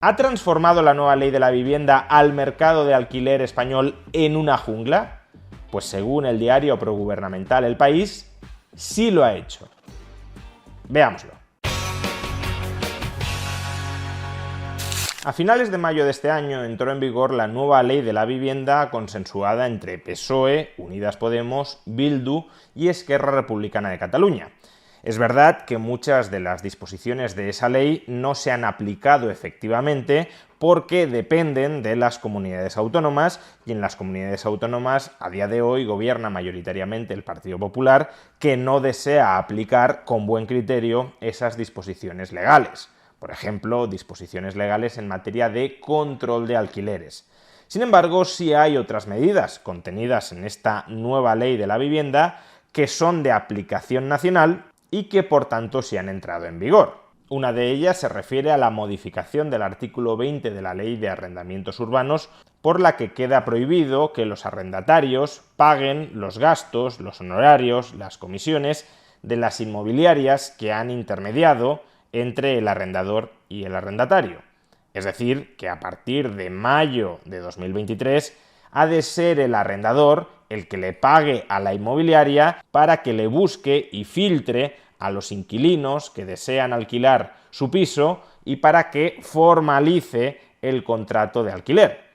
¿Ha transformado la nueva ley de la vivienda al mercado de alquiler español en una jungla? Pues según el diario progubernamental El País, sí lo ha hecho. Veámoslo. A finales de mayo de este año entró en vigor la nueva ley de la vivienda consensuada entre PSOE, Unidas Podemos, Bildu y Esquerra Republicana de Cataluña. Es verdad que muchas de las disposiciones de esa ley no se han aplicado efectivamente porque dependen de las comunidades autónomas y en las comunidades autónomas a día de hoy gobierna mayoritariamente el Partido Popular, que no desea aplicar con buen criterio esas disposiciones legales. Por ejemplo, disposiciones legales en materia de control de alquileres. Sin embargo, sí hay otras medidas contenidas en esta nueva ley de la vivienda que son de aplicación nacional y que por tanto sí han entrado en vigor. Una de ellas se refiere a la modificación del artículo 20 de la Ley de Arrendamientos Urbanos, por la que queda prohibido que los arrendatarios paguen los gastos, los honorarios, las comisiones de las inmobiliarias que han intermediado entre el arrendador y el arrendatario. Es decir, que a partir de mayo de 2023 ha de ser el arrendador el que le pague a la inmobiliaria para que le busque y filtre a los inquilinos que desean alquilar su piso y para que formalice el contrato de alquiler.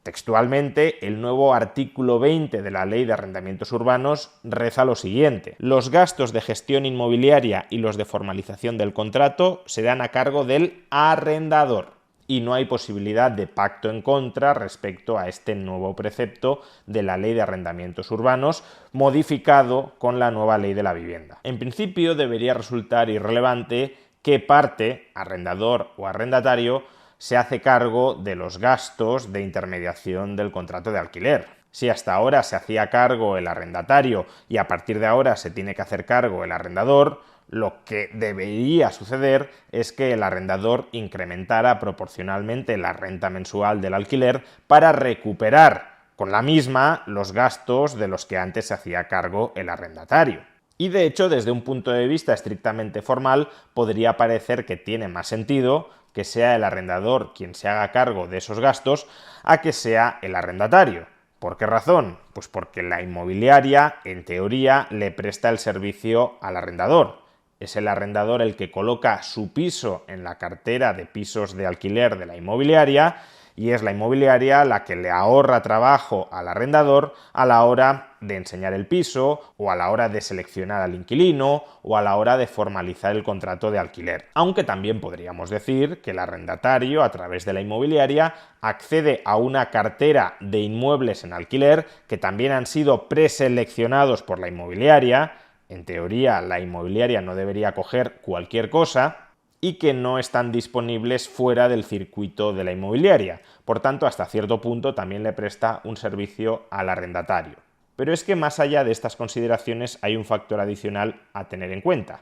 Textualmente, el nuevo artículo 20 de la Ley de Arrendamientos Urbanos reza lo siguiente: los gastos de gestión inmobiliaria y los de formalización del contrato serán a cargo del arrendador y no hay posibilidad de pacto en contra respecto a este nuevo precepto de la Ley de Arrendamientos Urbanos, modificado con la nueva Ley de la Vivienda. En principio, debería resultar irrelevante qué parte, arrendador o arrendatario, se hace cargo de los gastos de intermediación del contrato de alquiler. Si hasta ahora se hacía cargo el arrendatario y a partir de ahora se tiene que hacer cargo el arrendador, lo que debería suceder es que el arrendador incrementara proporcionalmente la renta mensual del alquiler para recuperar con la misma los gastos de los que antes se hacía cargo el arrendatario. Y de hecho, desde un punto de vista estrictamente formal, podría parecer que tiene más sentido que sea el arrendador quien se haga cargo de esos gastos a que sea el arrendatario. ¿Por qué razón? Pues porque la inmobiliaria, en teoría, le presta el servicio al arrendador. Es el arrendador el que coloca su piso en la cartera de pisos de alquiler de la inmobiliaria y es la inmobiliaria la que le ahorra trabajo al arrendador a la hora de enseñar el piso o a la hora de seleccionar al inquilino o a la hora de formalizar el contrato de alquiler. Aunque también podríamos decir que el arrendatario, a través de la inmobiliaria, accede a una cartera de inmuebles en alquiler que también han sido preseleccionados por la inmobiliaria. En teoría, la inmobiliaria no debería coger cualquier cosa y que no están disponibles fuera del circuito de la inmobiliaria. Por tanto, hasta cierto punto también le presta un servicio al arrendatario. Pero es que más allá de estas consideraciones hay un factor adicional a tener en cuenta.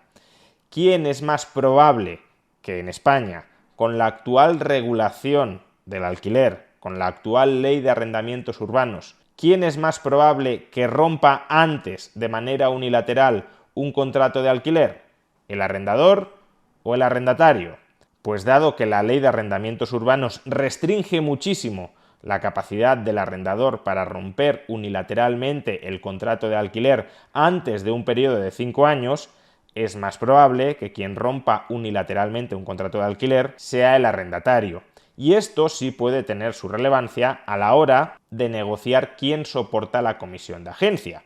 ¿Quién es más probable que en España, con la actual regulación del alquiler, con la actual ley de arrendamientos urbanos, quién es más probable que rompa antes, de manera unilateral, un contrato de alquiler? ¿El arrendador o el arrendatario? Pues dado que la ley de arrendamientos urbanos restringe muchísimo la capacidad del arrendador para romper unilateralmente el contrato de alquiler antes de un periodo de 5 años, es más probable que quien rompa unilateralmente un contrato de alquiler sea el arrendatario. Y esto sí puede tener su relevancia a la hora de negociar quién soporta la comisión de agencia.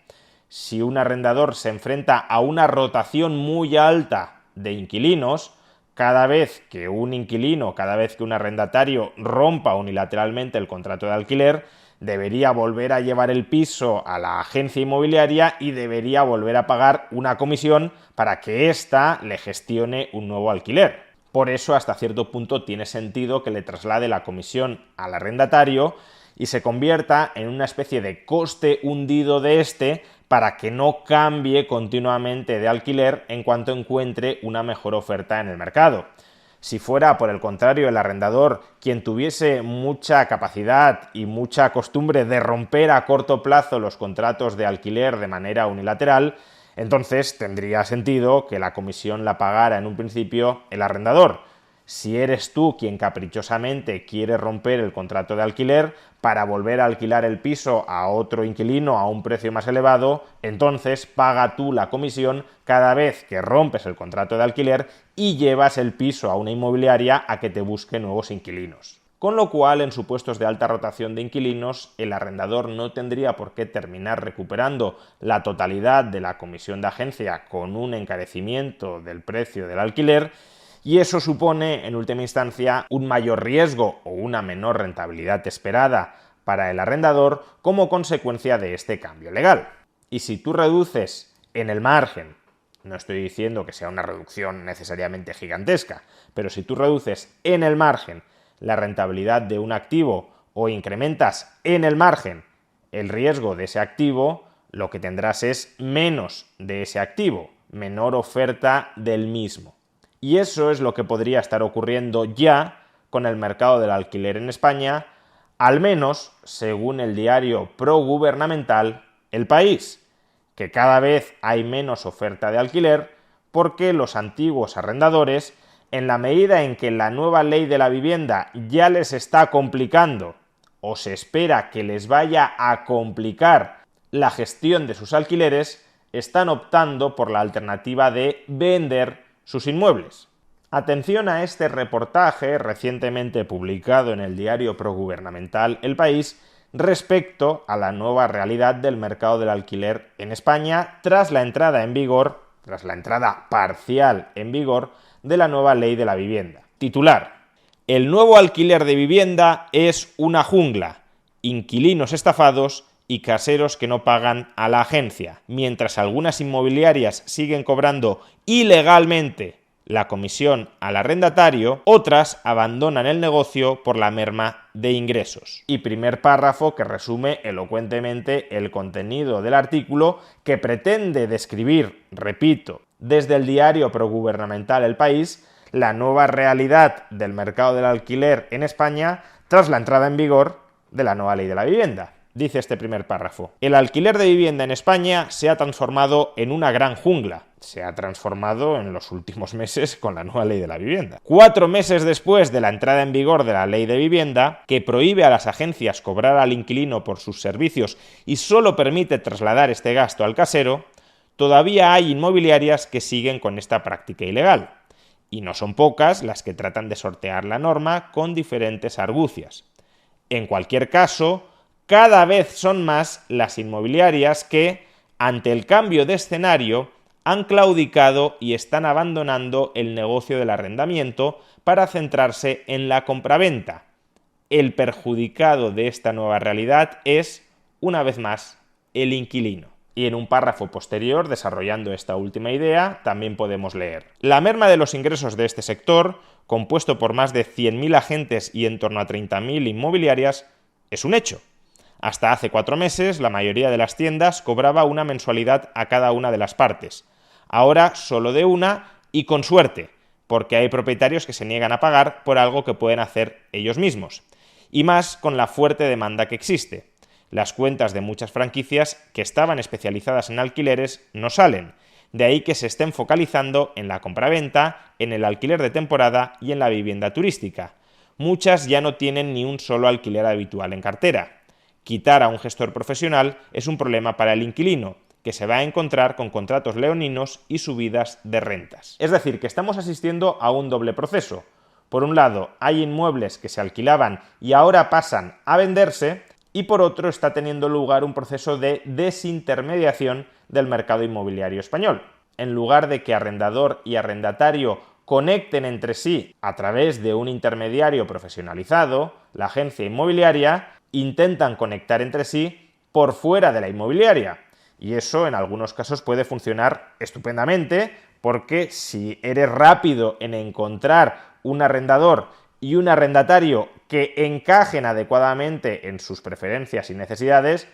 Si un arrendador se enfrenta a una rotación muy alta de inquilinos, cada vez que un inquilino, cada vez que un arrendatario rompa unilateralmente el contrato de alquiler, debería volver a llevar el piso a la agencia inmobiliaria y debería volver a pagar una comisión para que ésta le gestione un nuevo alquiler. Por eso, hasta cierto punto, tiene sentido que le traslade la comisión al arrendatario y se convierta en una especie de coste hundido de este para que no cambie continuamente de alquiler en cuanto encuentre una mejor oferta en el mercado. Si fuera, por el contrario, el arrendador quien tuviese mucha capacidad y mucha costumbre de romper a corto plazo los contratos de alquiler de manera unilateral, entonces tendría sentido que la comisión la pagara en un principio el arrendador. Si eres tú quien caprichosamente quiere romper el contrato de alquiler para volver a alquilar el piso a otro inquilino a un precio más elevado, entonces paga tú la comisión cada vez que rompes el contrato de alquiler y llevas el piso a una inmobiliaria a que te busque nuevos inquilinos. Con lo cual, en supuestos de alta rotación de inquilinos, el arrendador no tendría por qué terminar recuperando la totalidad de la comisión de agencia con un encarecimiento del precio del alquiler, y eso supone, en última instancia, un mayor riesgo o una menor rentabilidad esperada para el arrendador como consecuencia de este cambio legal. Y si tú reduces en el margen, no estoy diciendo que sea una reducción necesariamente gigantesca, pero si tú reduces en el margen la rentabilidad de un activo o incrementas en el margen el riesgo de ese activo, lo que tendrás es menos de ese activo, menor oferta del mismo. Y eso es lo que podría estar ocurriendo ya con el mercado del alquiler en España, al menos según el diario progubernamental El País, que cada vez hay menos oferta de alquiler porque los antiguos arrendadores, en la medida en que la nueva ley de la vivienda ya les está complicando o se espera que les vaya a complicar la gestión de sus alquileres, están optando por la alternativa de vender sus inmuebles. Atención a este reportaje recientemente publicado en el diario progubernamental El País respecto a la nueva realidad del mercado del alquiler en España tras la entrada parcial en vigor de la nueva ley de la vivienda. Titular: el nuevo alquiler de vivienda es una jungla, inquilinos estafados y caseros que no pagan a la agencia. Mientras algunas inmobiliarias siguen cobrando ilegalmente la comisión al arrendatario, otras abandonan el negocio por la merma de ingresos. Y primer párrafo que resume elocuentemente el contenido del artículo, que pretende describir, repito, desde el diario progubernamental El País, la nueva realidad del mercado del alquiler en España tras la entrada en vigor de la nueva ley de la vivienda. Dice este primer párrafo: el alquiler de vivienda en España se ha transformado en una gran jungla. Se ha transformado en los últimos meses con la nueva ley de la vivienda. 4 meses después de la entrada en vigor de la ley de vivienda, que prohíbe a las agencias cobrar al inquilino por sus servicios y solo permite trasladar este gasto al casero, todavía hay inmobiliarias que siguen con esta práctica ilegal. Y no son pocas las que tratan de sortear la norma con diferentes argucias. En cualquier caso, cada vez son más las inmobiliarias que, ante el cambio de escenario, han claudicado y están abandonando el negocio del arrendamiento para centrarse en la compraventa. El perjudicado de esta nueva realidad es, una vez más, el inquilino. Y en un párrafo posterior, desarrollando esta última idea, también podemos leer: la merma de los ingresos de este sector, compuesto por más de 100.000 agentes y en torno a 30.000 inmobiliarias, es un hecho. Hasta hace 4 meses, la mayoría de las tiendas cobraba una mensualidad a cada una de las partes. Ahora solo de una y con suerte, porque hay propietarios que se niegan a pagar por algo que pueden hacer ellos mismos. Y más con la fuerte demanda que existe. Las cuentas de muchas franquicias que estaban especializadas en alquileres no salen. De ahí que se estén focalizando en la compraventa, en el alquiler de temporada y en la vivienda turística. Muchas ya no tienen ni un solo alquiler habitual en cartera. Quitar a un gestor profesional es un problema para el inquilino, que se va a encontrar con contratos leoninos y subidas de rentas. Es decir, que estamos asistiendo a un doble proceso. Por un lado, hay inmuebles que se alquilaban y ahora pasan a venderse, y por otro está teniendo lugar un proceso de desintermediación del mercado inmobiliario español. En lugar de que arrendador y arrendatario conecten entre sí a través de un intermediario profesionalizado, la agencia inmobiliaria, intentan conectar entre sí por fuera de la inmobiliaria. Y eso en algunos casos puede funcionar estupendamente, porque si eres rápido en encontrar un arrendador y un arrendatario que encajen adecuadamente en sus preferencias y necesidades,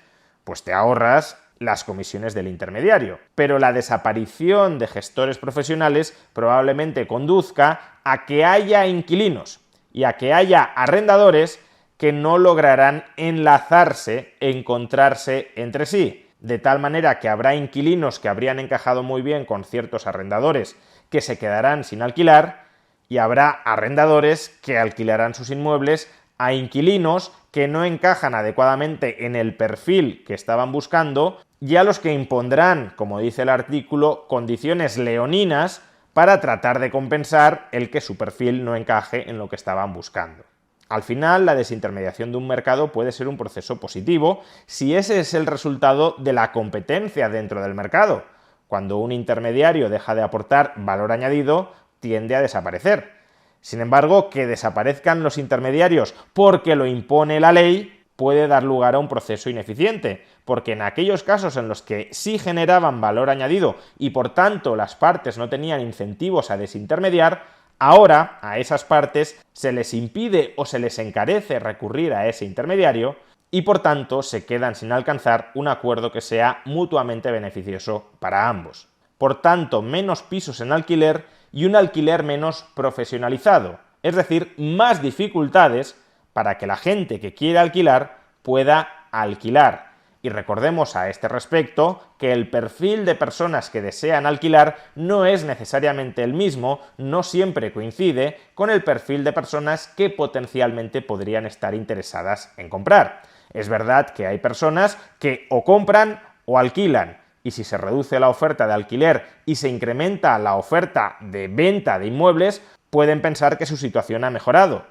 pues te ahorras las comisiones del intermediario. Pero la desaparición de gestores profesionales probablemente conduzca a que haya inquilinos y a que haya arrendadores que no lograrán enlazarse, encontrarse entre sí. De tal manera que habrá inquilinos que habrían encajado muy bien con ciertos arrendadores que se quedarán sin alquilar, y habrá arrendadores que alquilarán sus inmuebles a inquilinos que no encajan adecuadamente en el perfil que estaban buscando y a los que impondrán, como dice el artículo, condiciones leoninas para tratar de compensar el que su perfil no encaje en lo que estaban buscando. Al final, la desintermediación de un mercado puede ser un proceso positivo si ese es el resultado de la competencia dentro del mercado. Cuando un intermediario deja de aportar valor añadido, tiende a desaparecer. Sin embargo, que desaparezcan los intermediarios porque lo impone la ley puede dar lugar a un proceso ineficiente, porque en aquellos casos en los que sí generaban valor añadido y por tanto las partes no tenían incentivos a desintermediar, ahora a esas partes se les impide o se les encarece recurrir a ese intermediario y por tanto se quedan sin alcanzar un acuerdo que sea mutuamente beneficioso para ambos. Por tanto, menos pisos en alquiler y un alquiler menos profesionalizado, es decir, más dificultades para que la gente que quiere alquilar pueda alquilar. Y recordemos a este respecto que el perfil de personas que desean alquilar no es necesariamente el mismo, no siempre coincide con el perfil de personas que potencialmente podrían estar interesadas en comprar. Es verdad que hay personas que o compran o alquilan, y si se reduce la oferta de alquiler y se incrementa la oferta de venta de inmuebles, pueden pensar que su situación ha mejorado.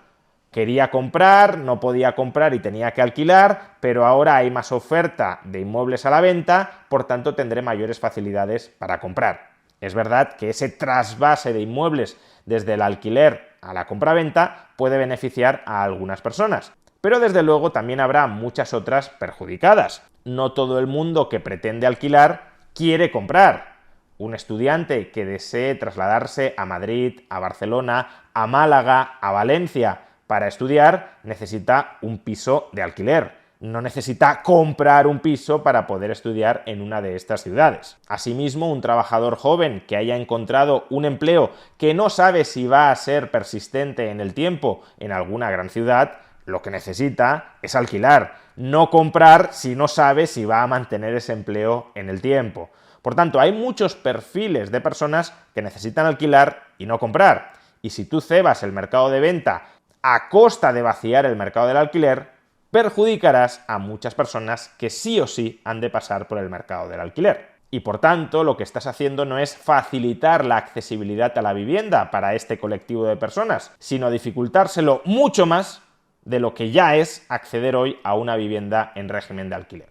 Quería comprar, no podía comprar y tenía que alquilar, pero ahora hay más oferta de inmuebles a la venta, por tanto tendré mayores facilidades para comprar. Es verdad que ese trasvase de inmuebles desde el alquiler a la compraventa puede beneficiar a algunas personas, pero desde luego también habrá muchas otras perjudicadas. No todo el mundo que pretende alquilar quiere comprar. Un estudiante que desee trasladarse a Madrid, a Barcelona, a Málaga, a Valencia para estudiar necesita un piso de alquiler. No necesita comprar un piso para poder estudiar en una de estas ciudades. Asimismo, un trabajador joven que haya encontrado un empleo que no sabe si va a ser persistente en el tiempo en alguna gran ciudad, lo que necesita es alquilar, no comprar si no sabe si va a mantener ese empleo en el tiempo. Por tanto, hay muchos perfiles de personas que necesitan alquilar y no comprar. Y si tú cebas el mercado de venta a costa de vaciar el mercado del alquiler, perjudicarás a muchas personas que sí o sí han de pasar por el mercado del alquiler. Y por tanto, lo que estás haciendo no es facilitar la accesibilidad a la vivienda para este colectivo de personas, sino dificultárselo mucho más de lo que ya es acceder hoy a una vivienda en régimen de alquiler.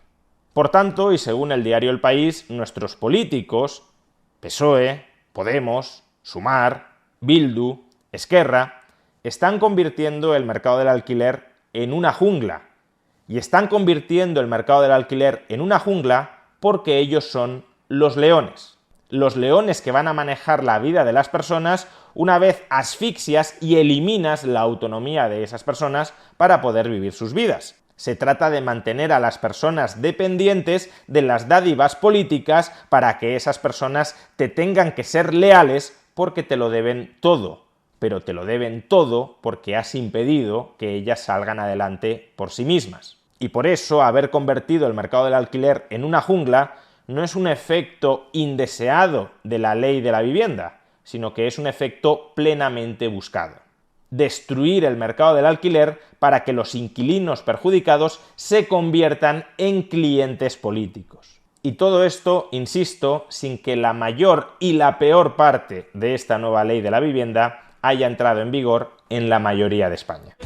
Por tanto, y según el diario El País, nuestros políticos, PSOE, Podemos, Sumar, Bildu, Esquerra, están convirtiendo el mercado del alquiler en una jungla. Y están convirtiendo el mercado del alquiler en una jungla porque ellos son los leones. Los leones que van a manejar la vida de las personas una vez asfixias y eliminas la autonomía de esas personas para poder vivir sus vidas. Se trata de mantener a las personas dependientes de las dádivas políticas para que esas personas te tengan que ser leales porque te lo deben todo. Pero te lo deben todo porque has impedido que ellas salgan adelante por sí mismas. Y por eso haber convertido el mercado del alquiler en una jungla no es un efecto indeseado de la ley de la vivienda, sino que es un efecto plenamente buscado. Destruir el mercado del alquiler para que los inquilinos perjudicados se conviertan en clientes políticos. Y todo esto, insisto, sin que la mayor y la peor parte de esta nueva ley de la vivienda haya entrado en vigor en la mayoría de España.